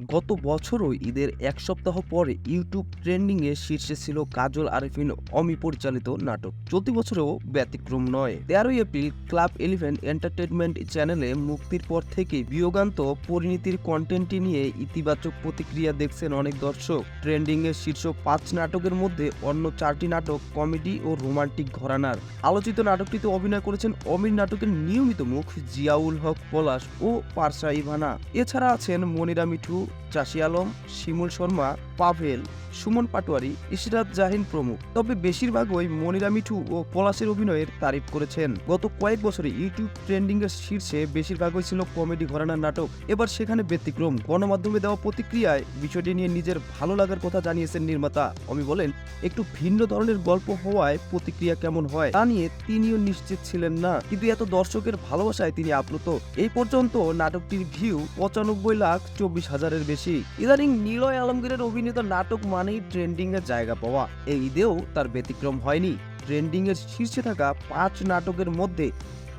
গত বছরও ঈদের এক সপ্তাহ পরে ইউটিউব ট্রেন্ডিংয়ে শীর্ষে ছিল কাজল আরিফিন অমি পরিচালিত নাটক। চলতি বছরেও ব্যতিক্রম নয়। 13ই এপ্রিল ক্লাব এলিভেন এন্টারটেনমেন্ট চ্যানেলে মুক্তির পর থেকে বিয়োগান্ত পরিণীতির কন্টেন্টটি নিয়ে ইতিবাচক প্রতিক্রিয়া দেখছেন অনেক দর্শক। ট্রেন্ডিংয়ে শীর্ষ 5 নাটকের মধ্যে অন্য 4টি নাটক কমেডি ও রোমান্টিক ঘরানার। আলোচিত নাটকটিতে অভিনয় করেছেন অমির নাটকের নিয়মিত মুখ জিয়াউল হক পলাশ ও পারসা ইভানা। এছাড়া আছেন মনিরা মিঠু, চাষী আলম, শিমুল শর্মা, পাভেল, সুমন পাটোয়ারি, ইশরাত জাহিন প্রমুখ। তবে বেশিরভাগই মনিরা মিঠু ও পলাশের অভিনয়ের তারিফ করেছেন। গত কয়েক বছরে ইউটিউব ট্রেন্ডিং এর শীর্ষে বেশিরভাগই ছিল কমেডি ঘরানার নাটক। এবার সেখানে ব্যতিক্রম। গণমাধ্যমে দেওয়া প্রতিক্রিয়ায় বিষয়টি নিয়ে নিজের ভালো লাগার কথা জানিয়েছেন নির্মাতা। অমি বলেন, একটু ভিন্ন ধরনের গল্প হওয়ায় প্রতিক্রিয়া কেমন হয় তা নিয়ে তিনিও নিশ্চিত ছিলেন না, কিন্তু এত দর্শকের ভালোবাসায় তিনি আপ্লুত। এই পর্যন্ত নাটকটির ভিউ 95,24,000-এর বেশি। ইদানিং নিলয় আলমগীরের অভিনীত নাটক মানেই ট্রেন্ডিং এর জায়গা পাওয়া। এই ঈদেও তার ব্যতিক্রম হয়নি। ট্রেন্ডিং এর শীর্ষে থাকা 5 নাটকের মধ্যে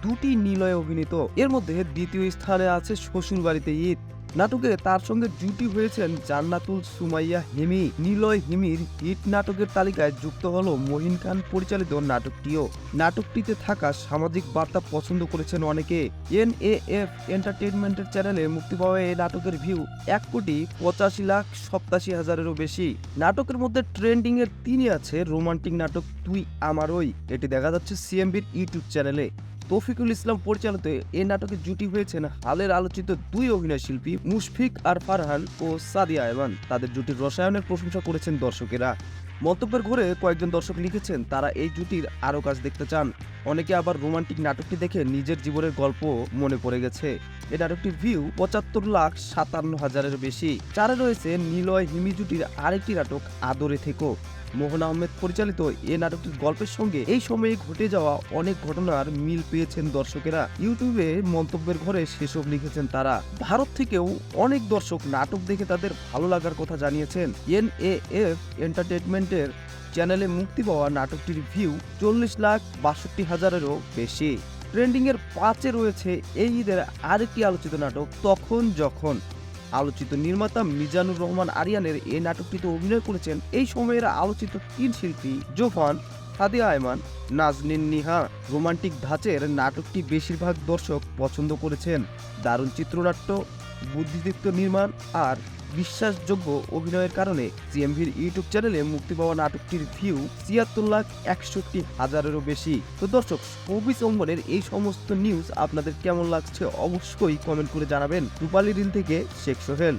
2টি নিলয় অভিনীত। এর মধ্যে দ্বিতীয় স্থানে আছে শ্বশুরবাড়িতে ঈদ। নাটকে তার সঙ্গে জুটি হয়েছেন জান্নাতুল সুমাইয়া হিমি। নিলয় হিমির হিট নাটকের তালিকায় যুক্ত হলো মহিন খান পরিচালিত নাটকটিও। নাটকটিতে থাকা সামাজিক বার্তা পছন্দ করেছেন অনেকে। NAF এন্টারটেইনমেন্টের চ্যানেলে মুক্তি পাওয়া এই নাটকের ভিউ 1,85,87,000-এরও বেশি। নাটকের মধ্যে ট্রেন্ডিং এর 3 আছে রোমান্টিক নাটক তুই আমারই। এটি দেখা যাচ্ছে CMBর ইউটিউব চ্যানেলে। তৌফিকুল ইসলাম পরিচালিত এই নাটকে জুটি হয়েছেন হালের আলোচিত 2 অভিনয় শিল্পী মুশফিক আর ফারহান ও সাদিয়া আয়মান। তাদের জুটির রসায়নের প্রশংসা করেছেন দর্শকেরা। মন্তব্যের ঘরে কয়েকজন দর্শক লিখেছেন তারা এই জুটির আরও কাজ দেখতে চান। অনেকে আবার রোমান্টিক নাটকটি দেখে নিজের জীবনের গল্প মনে পড়ে গেছে। এই নাটকটির ভিউ 75,57,000-এর বেশি। 4-এ রয়েছে নিলয় হিমি জুটির আরেকটি নাটক আদরে থেকো। মোহন আহমেদ পরিচালিত এই নাটকটির গল্পের সঙ্গে এই সময়ে ঘটে যাওয়া অনেক ঘটনার মিল পেয়েছেন দর্শকেরা। ইউটিউবে মন্তব্যের ঘরে সেসব লিখেছেন তারা। ভারত থেকেও অনেক দর্শক নাটক দেখে তাদের ভালো লাগার কথা জানিয়েছেন। NAF এন্টারটেইনমেন্টের চ্যানেলে মুক্তি পাওয়া নাটকটির ভিউ 40,62,000-এরও বেশি। ট্রেন্ডিং এর 5-এ রয়েছে এই ঈদের আরেকটি আলোচিত নাটক তখন যখন। আলোচিত নির্মাতা মিজানুর রহমান আরিয়ানের এই নাটকটিতে অভিনয় করেছেন এই সময়ের আলোচিত 3 শিল্পী জোফান, সাদিয়া আয়মান, নাজনীন নিহা। রোমান্টিক ধাঁচের নাটকটি বেশিরভাগ দর্শক পছন্দ করেছেন। দারুণ চিত্রনাট্য, বুদ্ধিদীপ্ত নির্মাণ আর বিশ্বাসযোগ্য অভিনয়ের কারণে CMBর ইউটিউব চ্যানেলে মুক্তি পাওয়া নাটকটির ভিউ 76,61,000-এরও বেশি। তো দর্শক, শোবিজ অঙ্গনের এই সমস্ত নিউজ আপনাদের কেমন লাগছে অবশ্যই কমেন্ট করে জানাবেন। রূপালী রিল থেকে শেখ সোহেল।